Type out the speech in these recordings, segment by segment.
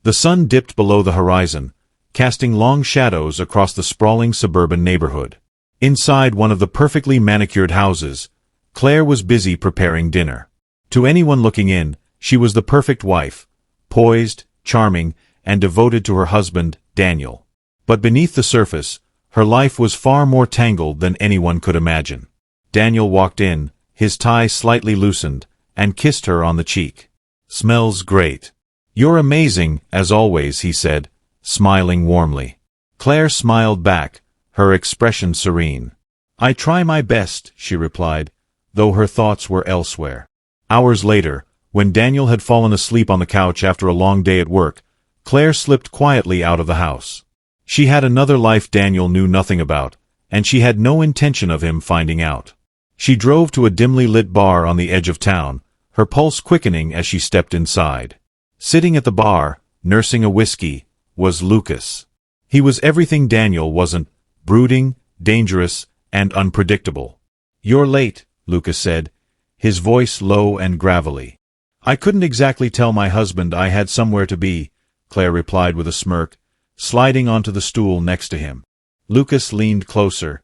The sun dipped below the horizon, casting long shadows across the sprawling suburban neighborhood. Inside one of the perfectly manicured houses, Claire was busy preparing dinner. To anyone looking in, she was the perfect wife, poised, charming, and devoted to her husband, Daniel. But beneath the surface, her life was far more tangled than anyone could imagine. Daniel walked in, his tie slightly loosened, and kissed her on the cheek. "Smells great. You're amazing, as always," he said, smiling warmly. Claire smiled back, her expression serene. "I try my best," she replied, though her thoughts were elsewhere. Hours later, when Daniel had fallen asleep on the couch after a long day at work, Claire slipped quietly out of the house. She had another life Daniel knew nothing about, and she had no intention of him finding out. She drove to a dimly lit bar on the edge of town, her pulse quickening as she stepped inside. Sitting at the bar, nursing a whiskey, was Lucas. He was everything Daniel wasn't: brooding, dangerous, and unpredictable. "You're late," Lucas said, his voice low and gravelly. "I couldn't exactly tell my husband I had somewhere to be," Claire replied with a smirk, sliding onto the stool next to him. Lucas leaned closer,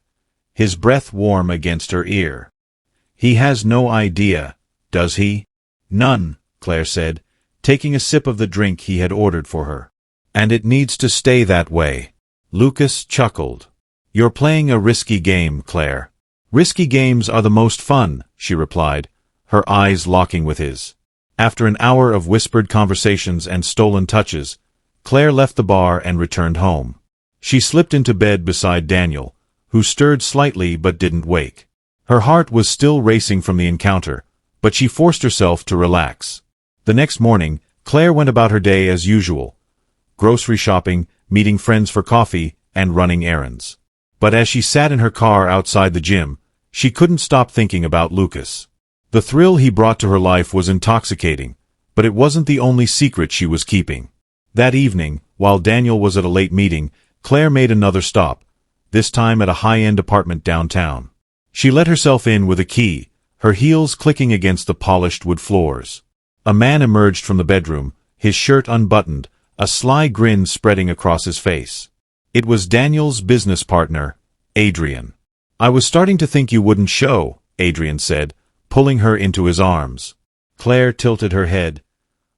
his breath warm against her ear. "He has no idea, does he?" "None," Claire said, taking a sip of the drink he had ordered for her. "And it needs to stay that way." Lucas chuckled. "You're playing a risky game, Claire." "Risky games are the most fun," she replied, her eyes locking with his. After an hour of whispered conversations and stolen touches, Claire left the bar and returned home. She slipped into bed beside Daniel, who stirred slightly but didn't wake. Her heart was still racing from the encounter, but she forced herself to relax. The next morning, Claire went about her day as usual, grocery shopping, meeting friends for coffee, and running errands. But as she sat in her car outside the gym, she couldn't stop thinking about Lucas. The thrill he brought to her life was intoxicating, but it wasn't the only secret she was keeping. That evening, while Daniel was at a late meeting, Claire made another stop, this time at a high-end apartment downtown. She let herself in with a key, her heels clicking against the polished wood floors. A man emerged from the bedroom, his shirt unbuttoned, a sly grin spreading across his face. It was Daniel's business partner, Adrian. "I was starting to think you wouldn't show," Adrian said, pulling her into his arms. Claire tilted her head,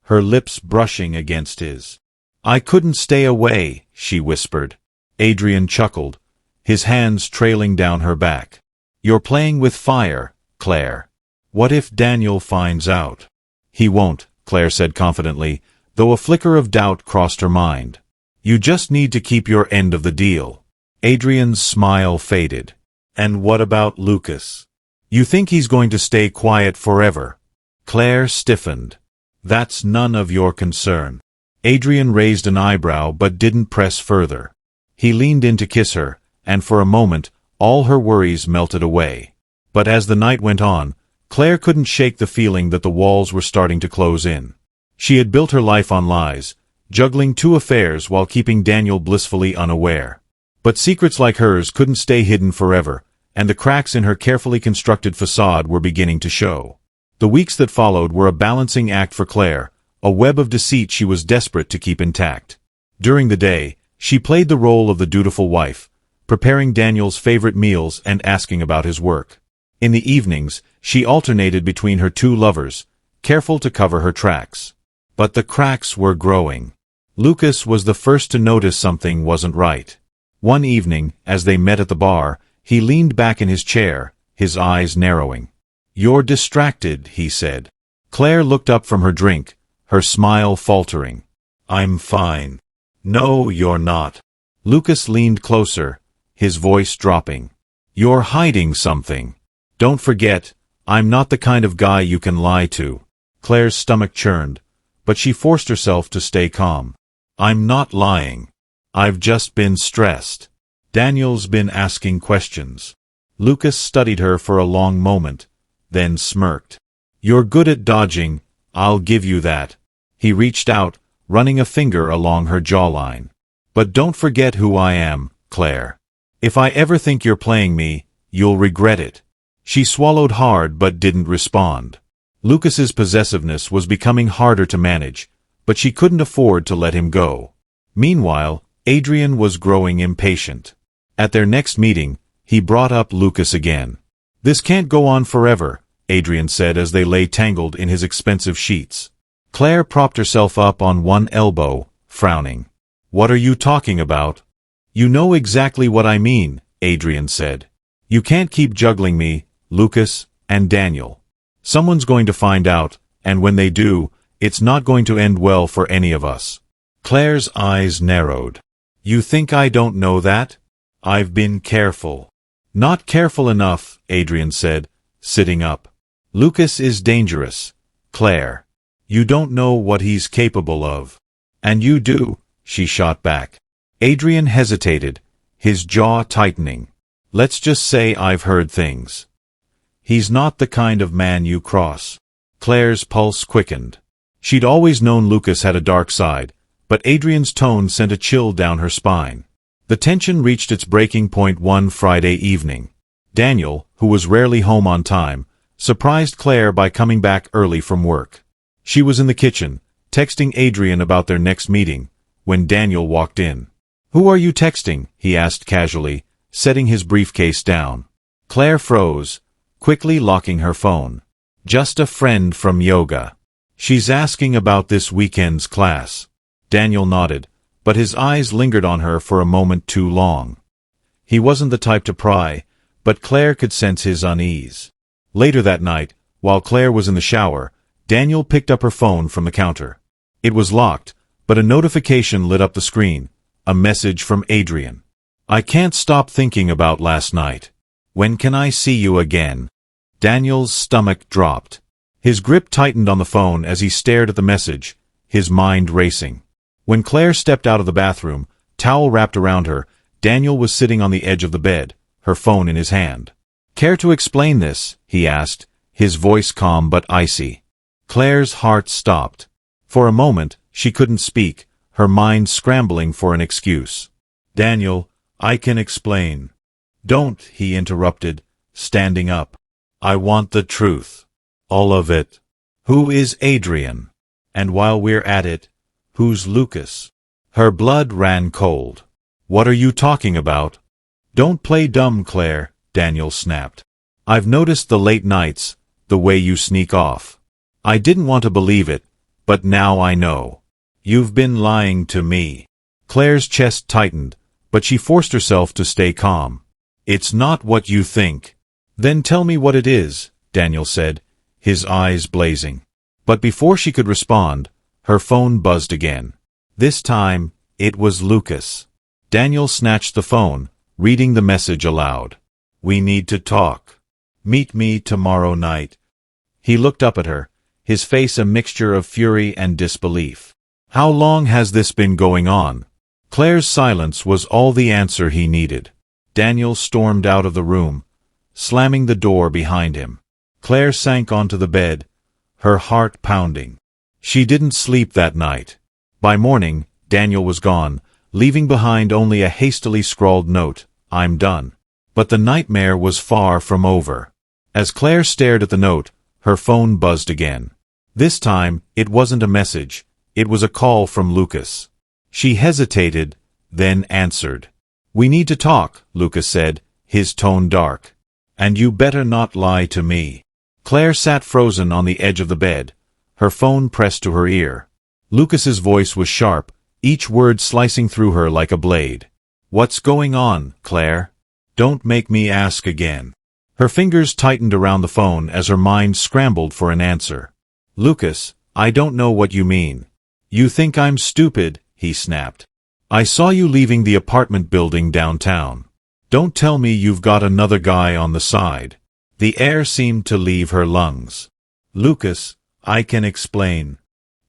her lips brushing against his. "I couldn't stay away," she whispered. Adrian chuckled, his hands trailing down her back. "You're playing with fire, Claire. What if Daniel finds out?" "He won't," Claire said confidently, though a flicker of doubt crossed her mind. "You just need to keep your end of the deal." Adrian's smile faded. "And what about Lucas? You think he's going to stay quiet forever?" Claire stiffened. "That's none of your concern." Adrian raised an eyebrow but didn't press further. He leaned in to kiss her, and for a moment, all her worries melted away. But as the night went on, Claire couldn't shake the feeling that the walls were starting to close in. She had built her life on lies, juggling two affairs while keeping Daniel blissfully unaware. But secrets like hers couldn't stay hidden forever, and the cracks in her carefully constructed facade were beginning to show. The weeks that followed were a balancing act for Claire, a web of deceit she was desperate to keep intact. During the day, she played the role of the dutiful wife, preparing Daniel's favorite meals and asking about his work. In the evenings, she alternated between her two lovers, careful to cover her tracks. But the cracks were growing. Lucas was the first to notice something wasn't right. One evening, as they met at the bar, he leaned back in his chair, his eyes narrowing. "You're distracted," he said. Claire looked up from her drink, her smile faltering. "I'm fine." "No, you're not." Lucas leaned closer, his voice dropping. "You're hiding something. Don't forget, I'm not the kind of guy you can lie to." Claire's stomach churned, but she forced herself to stay calm. "I'm not lying. I've just been stressed. Daniel's been asking questions." Lucas studied her for a long moment, then smirked. "You're good at dodging, I'll give you that." He reached out, running a finger along her jawline. "But don't forget who I am, Claire. If I ever think you're playing me, you'll regret it." She swallowed hard but didn't respond. Lucas's possessiveness was becoming harder to manage, but she couldn't afford to let him go. Meanwhile, Adrian was growing impatient. At their next meeting, he brought up Lucas again. "This can't go on forever," Adrian said as they lay tangled in his expensive sheets. Claire propped herself up on one elbow, frowning. "What are you talking about?" "You know exactly what I mean," Adrian said. "You can't keep juggling me, Lucas, and Daniel. Someone's going to find out, and when they do, it's not going to end well for any of us." Claire's eyes narrowed. "You think I don't know that? I've been careful." "Not careful enough," Adrian said, sitting up. "Lucas is dangerous, Claire. You don't know what he's capable of." "And you do," she shot back. Adrian hesitated, his jaw tightening. "Let's just say I've heard things." "He's not the kind of man you cross." Claire's pulse quickened. She'd always known Lucas had a dark side, but Adrian's tone sent a chill down her spine. The tension reached its breaking point one Friday evening. Daniel, who was rarely home on time, surprised Claire by coming back early from work. She was in the kitchen, texting Adrian about their next meeting, when Daniel walked in. "Who are you texting?" he asked casually, setting his briefcase down. Claire froze, quickly locking her phone. "Just a friend from yoga. She's asking about this weekend's class." Daniel nodded, but his eyes lingered on her for a moment too long. He wasn't the type to pry, but Claire could sense his unease. Later that night, while Claire was in the shower, Daniel picked up her phone from the counter. It was locked, but a notification lit up the screen, a message from Adrian. "I can't stop thinking about last night. When can I see you again?" Daniel's stomach dropped. His grip tightened on the phone as he stared at the message, his mind racing. When Claire stepped out of the bathroom, towel wrapped around her, Daniel was sitting on the edge of the bed, her phone in his hand. "Care to explain this?" he asked, his voice calm but icy. Claire's heart stopped. For a moment, she couldn't speak, her mind scrambling for an excuse. "Daniel, I can explain." "Don't," he interrupted, standing up. "I want the truth. All of it. Who is Adrian? And while we're at it, who's Lucas?" Her blood ran cold. "What are you talking about?" "Don't play dumb, Claire," Daniel snapped. "I've noticed the late nights, the way you sneak off. I didn't want to believe it, but now I know. You've been lying to me." Claire's chest tightened, but she forced herself to stay calm. "It's not what you think." "Then tell me what it is," Daniel said, his eyes blazing. But before she could respond, her phone buzzed again. This time, it was Lucas. Daniel snatched the phone, reading the message aloud. "We need to talk. Meet me tomorrow night." He looked up at her, his face a mixture of fury and disbelief. "How long has this been going on?" Claire's silence was all the answer he needed. Daniel stormed out of the room, slamming the door behind him. Claire sank onto the bed, her heart pounding. She didn't sleep that night. By morning, Daniel was gone, leaving behind only a hastily scrawled note, "I'm done." But the nightmare was far from over. As Claire stared at the note, her phone buzzed again. This time, it wasn't a message, it was a call from Lucas. She hesitated, then answered. "We need to talk," Lucas said, his tone dark. "And you better not lie to me." Claire sat frozen on the edge of the bed, her phone pressed to her ear. Lucas's voice was sharp, each word slicing through her like a blade. "What's going on, Claire? Don't make me ask again." Her fingers tightened around the phone as her mind scrambled for an answer. "Lucas, I don't know what you mean." "You think I'm stupid," he snapped. "I saw you leaving the apartment building downtown. Don't tell me you've got another guy on the side." The air seemed to leave her lungs. "Lucas, I can explain."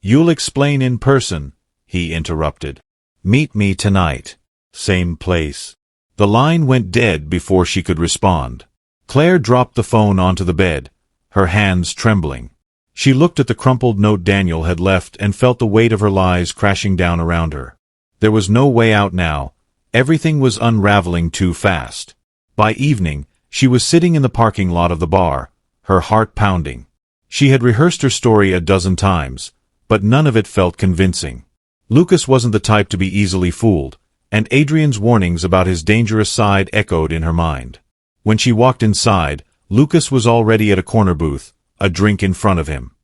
"You'll explain in person," he interrupted. "Meet me tonight. Same place." The line went dead before she could respond. Claire dropped the phone onto the bed, her hands trembling. She looked at the crumpled note Daniel had left and felt the weight of her lies crashing down around her. There was no way out now. Everything was unraveling too fast. By evening, she was sitting in the parking lot of the bar, her heart pounding. She had rehearsed her story a dozen times, but none of it felt convincing. Lucas wasn't the type to be easily fooled, and Adrian's warnings about his dangerous side echoed in her mind. When she walked inside, Lucas was already at a corner booth, a drink in front of him.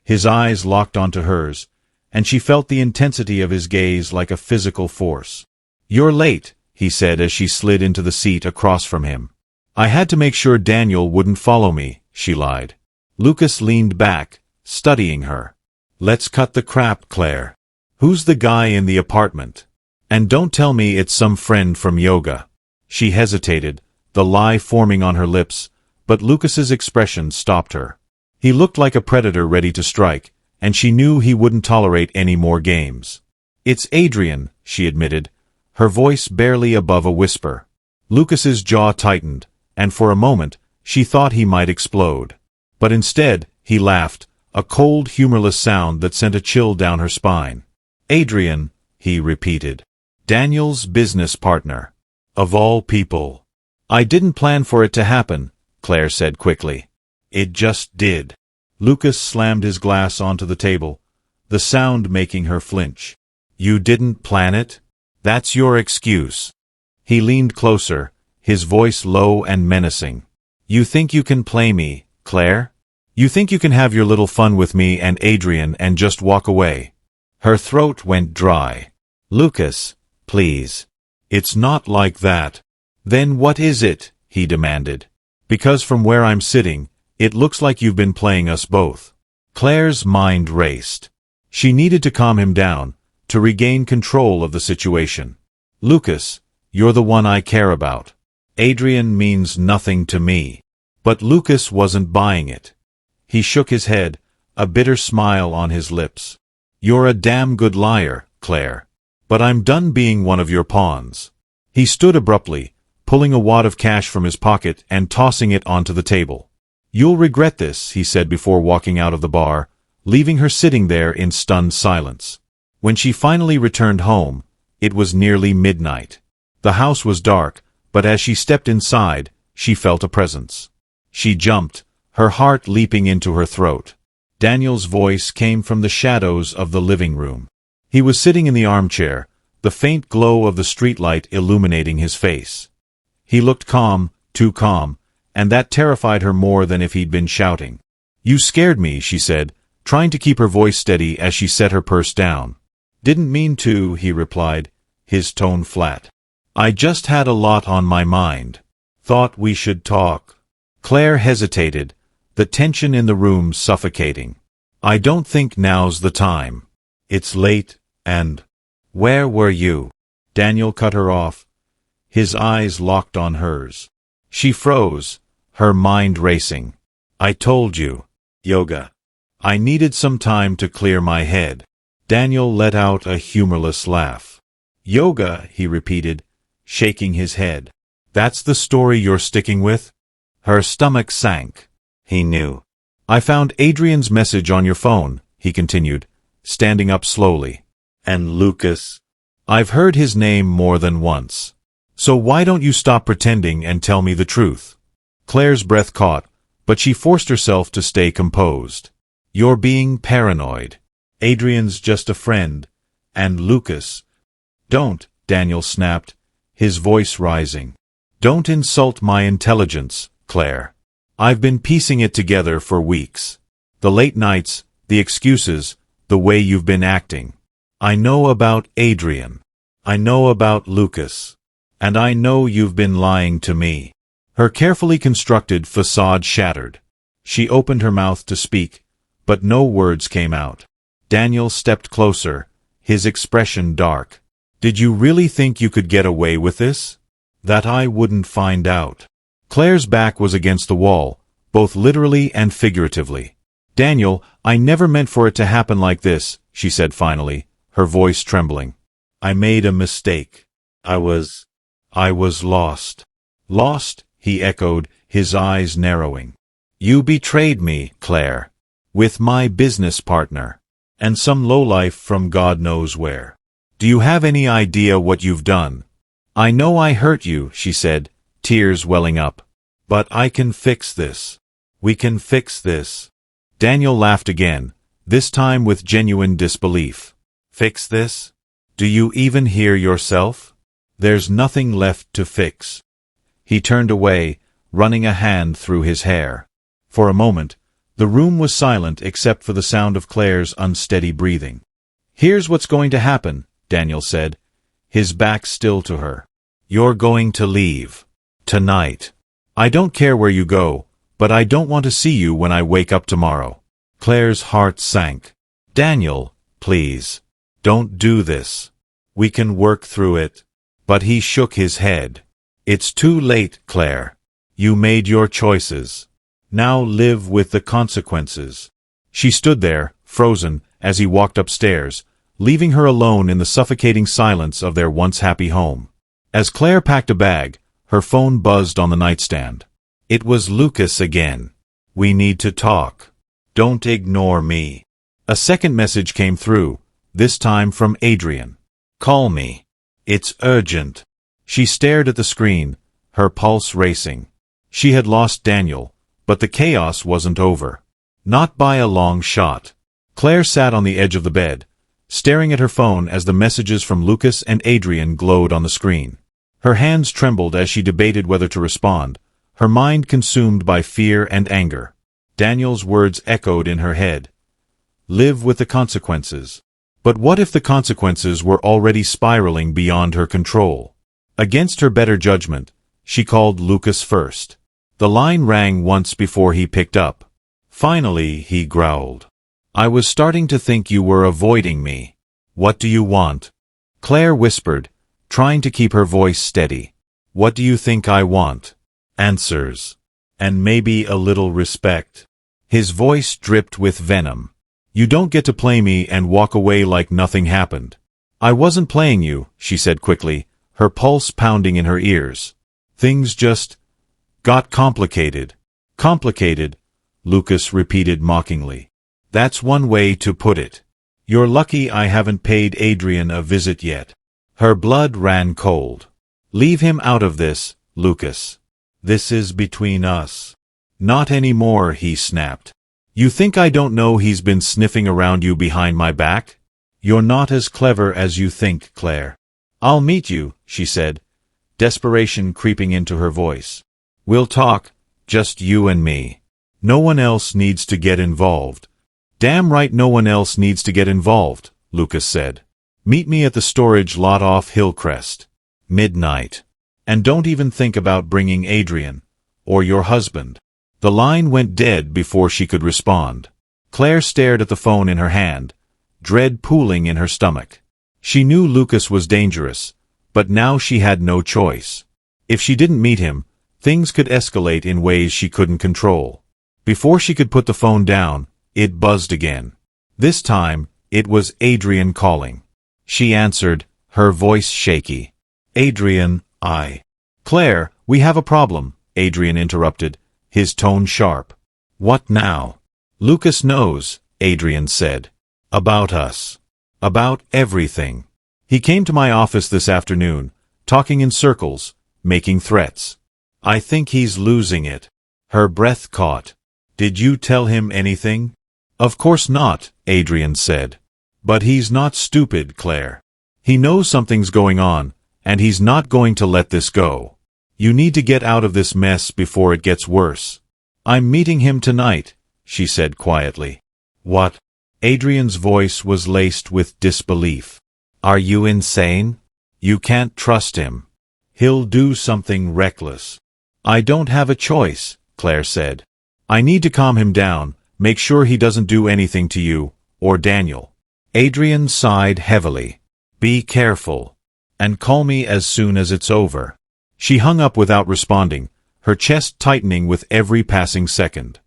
His eyes locked onto hers, and she felt the intensity of his gaze like a physical force. "You're late," he said as she slid into the seat across from him. "I had to make sure Daniel wouldn't follow me," she lied. Lucas leaned back, studying her. "Let's cut the crap, Claire. Who's the guy in the apartment? And don't tell me it's some friend from yoga." She hesitated, the lie forming on her lips, but Lucas's expression stopped her. He looked like a predator ready to strike, and she knew he wouldn't tolerate any more games. "It's Adrian," she admitted, her voice barely above a whisper. Lucas's jaw tightened, and for a moment, she thought he might explode. But instead, he laughed, a cold, humorless sound that sent a chill down her spine. "Adrian," he repeated. "Daniel's business partner. Of all people." "I didn't plan for it to happen," Claire said quickly. "It just did." Lucas slammed his glass onto the table, the sound making her flinch. "You didn't plan it? That's your excuse." He leaned closer, his voice low and menacing. "You think you can play me, Claire? You think you can have your little fun with me and Adrian and just walk away?" Her throat went dry. "Lucas, please. It's not like that." "Then what is it?" he demanded. "Because from where I'm sitting, it looks like you've been playing us both." Claire's mind raced. She needed to calm him down, to regain control of the situation. "Lucas, you're the one I care about. Adrian means nothing to me." But Lucas wasn't buying it. He shook his head, a bitter smile on his lips. "You're a damn good liar, Claire. But I'm done being one of your pawns." He stood abruptly, pulling a wad of cash from his pocket and tossing it onto the table. "You'll regret this," he said before walking out of the bar, leaving her sitting there in stunned silence. When she finally returned home, it was nearly midnight. The house was dark, but as she stepped inside, she felt a presence. She jumped, her heart leaping into her throat. Daniel's voice came from the shadows of the living room. He was sitting in the armchair, the faint glow of the streetlight illuminating his face. He looked calm, too calm, and that terrified her more than if he'd been shouting. "You scared me," she said, trying to keep her voice steady as she set her purse down. "Didn't mean to," he replied, his tone flat. "I just had a lot on my mind. Thought we should talk." Claire hesitated, the tension in the room suffocating. "I don't think now's the time. It's late, and—" "Where were you?" Daniel cut her off, his eyes locked on hers. She froze, her mind racing. "I told you. Yoga. I needed some time to clear my head." Daniel let out a humorless laugh. "Yoga," he repeated, shaking his head. "That's the story you're sticking with?" Her stomach sank. He knew. "I found Adrian's message on your phone," he continued, standing up slowly. "And Lucas? I've heard his name more than once. So why don't you stop pretending and tell me the truth?" Claire's breath caught, but she forced herself to stay composed. "You're being paranoid. Adrian's just a friend, and Lucas—" "Don't," Daniel snapped, his voice rising. "Don't insult my intelligence, Claire. I've been piecing it together for weeks. The late nights, the excuses, the way you've been acting. I know about Adrian. I know about Lucas. And I know you've been lying to me." Her carefully constructed facade shattered. She opened her mouth to speak, but no words came out. Daniel stepped closer, his expression dark. "Did you really think you could get away with this? That I wouldn't find out?" Claire's back was against the wall, both literally and figuratively. "Daniel, I never meant for it to happen like this," she said finally, her voice trembling. "I made a mistake. I was lost." "Lost?" he echoed, his eyes narrowing. "You betrayed me, Claire. With my business partner. And some lowlife from God knows where. Do you have any idea what you've done?" "I know I hurt you," she said, tears welling up. "But I can fix this. We can fix this." Daniel laughed again, this time with genuine disbelief. Fix this? Do you even hear yourself? There's nothing left to fix. He turned away, running a hand through his hair. For a moment, the room was silent except for the sound of Claire's unsteady breathing. Here's what's going to happen, Daniel said, his back still to her. You're going to leave. Tonight. I don't care where you go, but I don't want to see you when I wake up tomorrow. Claire's heart sank. Daniel, please. Don't do this. We can work through it. But he shook his head. It's too late, Claire. You made your choices. Now live with the consequences. She stood there, frozen, as he walked upstairs, leaving her alone in the suffocating silence of their once happy home. As Claire packed a bag, her phone buzzed on the nightstand. It was Lucas again. We need to talk. Don't ignore me. A second message came through, this time from Adrian. Call me. It's urgent. She stared at the screen, her pulse racing. She had lost Daniel, but the chaos wasn't over. Not by a long shot. Claire sat on the edge of the bed, staring at her phone as the messages from Lucas and Adrian glowed on the screen. Her hands trembled as she debated whether to respond, her mind consumed by fear and anger. Daniel's words echoed in her head. Live with the consequences. But what if the consequences were already spiraling beyond her control? Against her better judgment, she called Lucas first. The line rang once before he picked up. Finally, he growled. I was starting to think you were avoiding me. What do you want? Claire whispered, trying to keep her voice steady. What do you think I want? Answers. And maybe a little respect. His voice dripped with venom. You don't get to play me and walk away like nothing happened. I wasn't playing you, she said quickly, her pulse pounding in her ears. Things just got complicated. Complicated, Lucas repeated mockingly. That's one way to put it. You're lucky I haven't paid Adrian a visit yet. Her blood ran cold. Leave him out of this, Lucas. This is between us. Not anymore, he snapped. You think I don't know he's been sniffing around you behind my back? You're not as clever as you think, Claire. I'll meet you, she said, desperation creeping into her voice. We'll talk, just you and me. No one else needs to get involved. Damn right no one else needs to get involved, Lucas said. Meet me at the storage lot off Hillcrest. Midnight. And don't even think about bringing Adrian. Or your husband. The line went dead before she could respond. Claire stared at the phone in her hand, dread pooling in her stomach. She knew Lucas was dangerous, but now she had no choice. If she didn't meet him, things could escalate in ways she couldn't control. Before she could put the phone down, it buzzed again. This time, it was Adrian calling. She answered, her voice shaky. Adrian, Claire, we have a problem, Adrian interrupted, his tone sharp. What now? Lucas knows, Adrian said. About us. About everything. He came to my office this afternoon, talking in circles, making threats. I think he's losing it. Her breath caught. Did you tell him anything? Of course not, Adrian said. But he's not stupid, Claire. He knows something's going on, and he's not going to let this go. You need to get out of this mess before it gets worse. I'm meeting him tonight, she said quietly. What? Adrian's voice was laced with disbelief. Are you insane? You can't trust him. He'll do something reckless. I don't have a choice, Claire said. I need to calm him down, make sure he doesn't do anything to you, or Daniel. Adrian sighed heavily. Be careful. And call me as soon as it's over. She hung up without responding, her chest tightening with every passing second.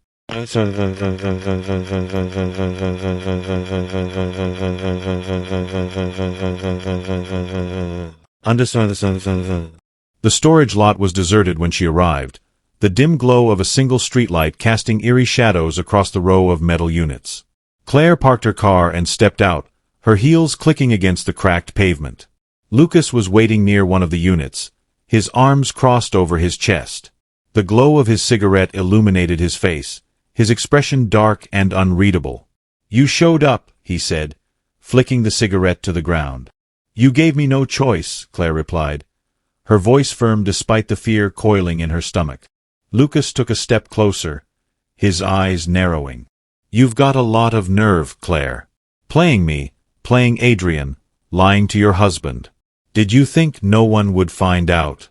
The storage lot was deserted when she arrived, the dim glow of a single streetlight casting eerie shadows across the row of metal units. Claire parked her car and stepped out, her heels clicking against the cracked pavement. Lucas was waiting near one of the units, his arms crossed over his chest. The glow of his cigarette illuminated his face, his expression dark and unreadable. You showed up, he said, flicking the cigarette to the ground. You gave me no choice, Claire replied, her voice firm despite the fear coiling in her stomach. Lucas took a step closer, his eyes narrowing. You've got a lot of nerve, Claire. Playing me, playing Adrian, lying to your husband. Did you think no one would find out?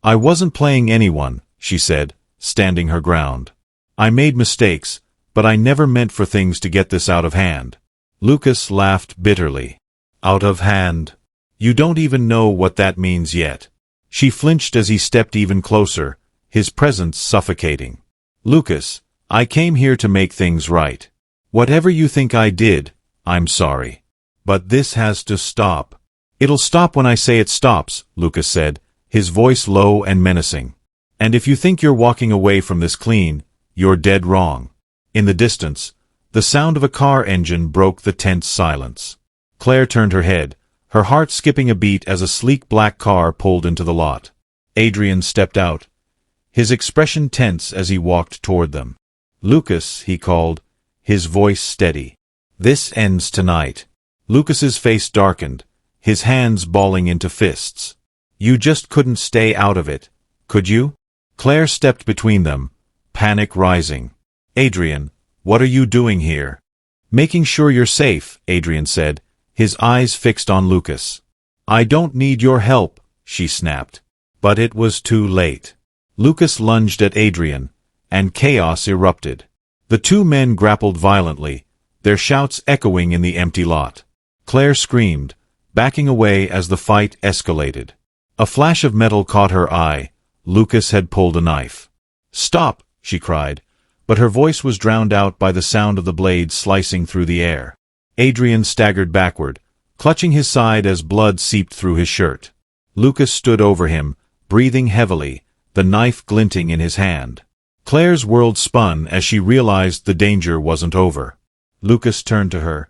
I wasn't playing anyone, she said, standing her ground. I made mistakes, but I never meant for things to get this out of hand. Lucas laughed bitterly. Out of hand? You don't even know what that means yet. She flinched as he stepped even closer, his presence suffocating. Lucas, I came here to make things right. Whatever you think I did, I'm sorry. But this has to stop. It'll stop when I say it stops, Lucas said, his voice low and menacing. And if you think you're walking away from this clean, you're dead wrong. In the distance, the sound of a car engine broke the tense silence. Claire turned her head, her heart skipping a beat as a sleek black car pulled into the lot. Adrian stepped out, his expression tense as he walked toward them. Lucas, he called, his voice steady. This ends tonight. Lucas's face darkened, his hands balling into fists. You just couldn't stay out of it, could you? Claire stepped between them, panic rising. Adrian, what are you doing here? Making sure you're safe, Adrian said, his eyes fixed on Lucas. I don't need your help, she snapped. But it was too late. Lucas lunged at Adrian, and chaos erupted. The two men grappled violently, their shouts echoing in the empty lot. Claire screamed, backing away as the fight escalated. A flash of metal caught her eye. Lucas had pulled a knife. Stop, she cried, but her voice was drowned out by the sound of the blade slicing through the air. Adrian staggered backward, clutching his side as blood seeped through his shirt. Lucas stood over him, breathing heavily, the knife glinting in his hand. Claire's world spun as she realized the danger wasn't over. Lucas turned to her,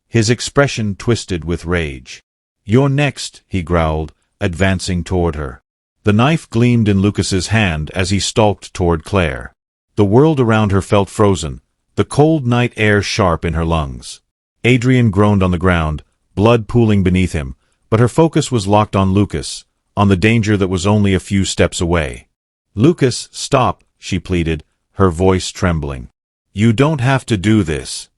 his expression twisted with rage. You're next, he growled, advancing toward her. The knife gleamed in Lucas's hand as he stalked toward Claire. The world around her felt frozen, the cold night air sharp in her lungs. Adrian groaned on the ground, blood pooling beneath him, but her focus was locked on Lucas, on the danger that was only a few steps away. Lucas, stop, she pleaded, her voice trembling. You don't have to do this.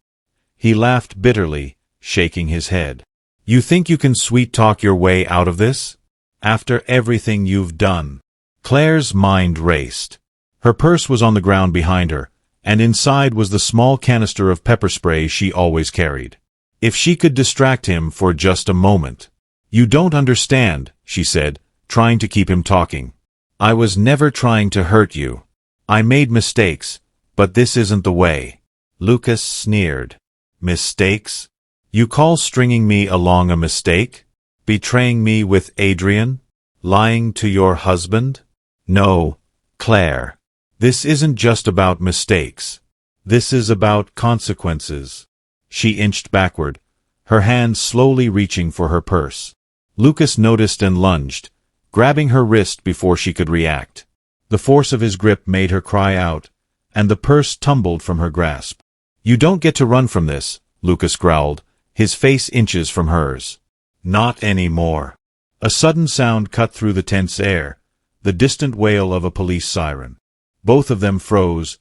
He laughed bitterly, shaking his head. You think you can sweet-talk your way out of this? After everything you've done? Claire's mind raced. Her purse was on the ground behind her, and inside was the small canister of pepper spray she always carried. If she could distract him for just a moment. You don't understand, she said, trying to keep him talking. I was never trying to hurt you. I made mistakes, but this isn't the way. Lucas sneered. Mistakes? You call stringing me along a mistake? Betraying me with Adrian? Lying to your husband? No, Claire. This isn't just about mistakes. This is about consequences. She inched backward, her hand slowly reaching for her purse. Lucas noticed and lunged, grabbing her wrist before she could react. The force of his grip made her cry out, and the purse tumbled from her grasp. You don't get to run from this, Lucas growled, his face inches from hers. Not anymore. A sudden sound cut through the tense air, the distant wail of a police siren. Both of them froze,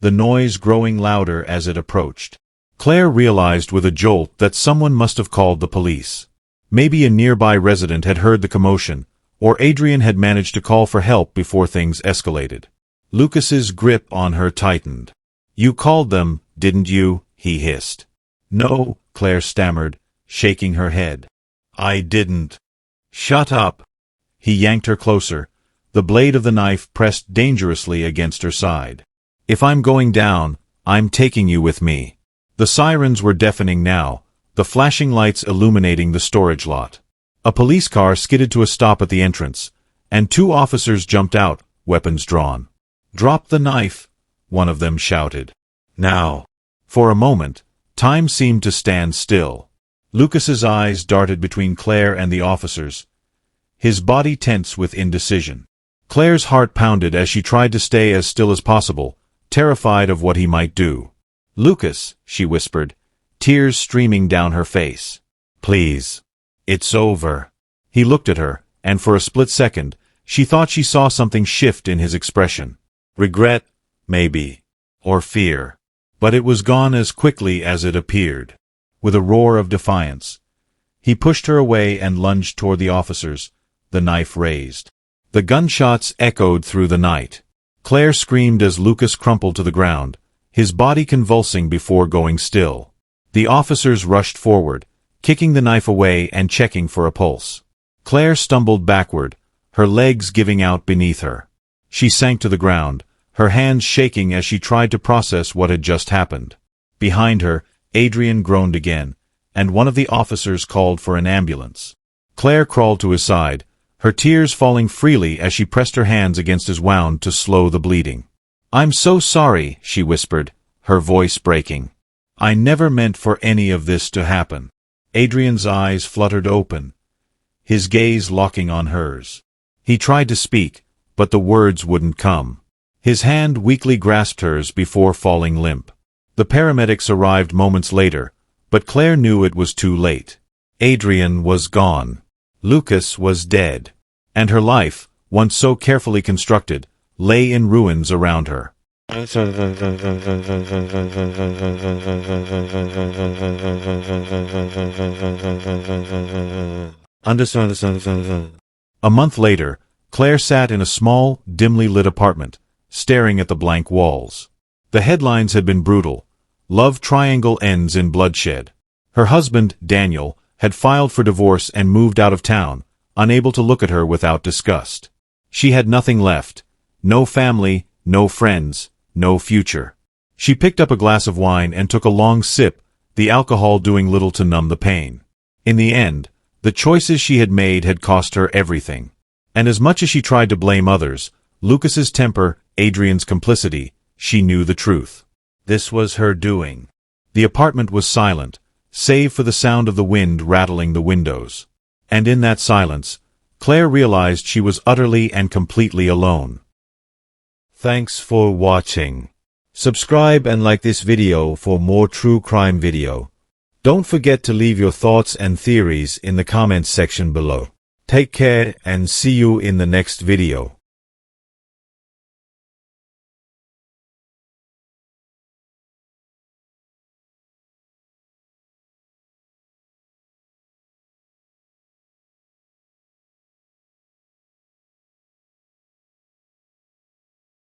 the noise growing louder as it approached. Claire realized with a jolt that someone must have called the police. Maybe a nearby resident had heard the commotion, or Adrian had managed to call for help before things escalated. Lucas's grip on her tightened. You called them, didn't you? He hissed. No, Claire stammered, shaking her head. I didn't. Shut up. He yanked her closer, the blade of the knife pressed dangerously against her side. If I'm going down, I'm taking you with me. The sirens were deafening now, the flashing lights illuminating the storage lot. A police car skidded to a stop at the entrance, and two officers jumped out, weapons drawn. Drop the knife, one of them shouted. Now. For a moment, time seemed to stand still. Lucas's eyes darted between Claire and the officers, his body tense with indecision. Claire's heart pounded as she tried to stay as still as possible, terrified of what he might do. Lucas, she whispered, tears streaming down her face. "Please. It's over." He looked at her, and for a split second, she thought she saw something shift in his expression. Regret, maybe. Or fear. But it was gone as quickly as it appeared. With a roar of defiance, he pushed her away and lunged toward the officers, the knife raised. The gunshots echoed through the night. Claire screamed as Lucas crumpled to the ground, his body convulsing before going still. The officers rushed forward, kicking the knife away and checking for a pulse. Claire stumbled backward, her legs giving out beneath her. She sank to the ground, her hands shaking as she tried to process what had just happened. Behind her, Adrian groaned again, and one of the officers called for an ambulance. Claire crawled to his side, her tears falling freely as she pressed her hands against his wound to slow the bleeding. "I'm so sorry," she whispered, her voice breaking. "I never meant for any of this to happen." Adrian's eyes fluttered open, his gaze locking on hers. He tried to speak, but the words wouldn't come. His hand weakly grasped hers before falling limp. The paramedics arrived moments later, but Claire knew it was too late. Adrian was gone. Lucas was dead. And her life, once so carefully constructed, lay in ruins around her. A month later, Claire sat in a small, dimly lit apartment, staring at the blank walls. The headlines had been brutal. Love triangle ends in bloodshed. Her husband, Daniel, had filed for divorce and moved out of town, unable to look at her without disgust. She had nothing left. No family, no friends, no future. She picked up a glass of wine and took a long sip, the alcohol doing little to numb the pain. In the end, the choices she had made had cost her everything. And as much as she tried to blame others, Lucas's temper, Adrian's complicity, she knew the truth. This was her doing. The apartment was silent, save for the sound of the wind rattling the windows. And in that silence, Claire realized she was utterly and completely alone. Thanks for watching. Subscribe and like this video for more true crime video. Don't forget to leave your thoughts and theories in the comments section below. Take care and see you in the next video.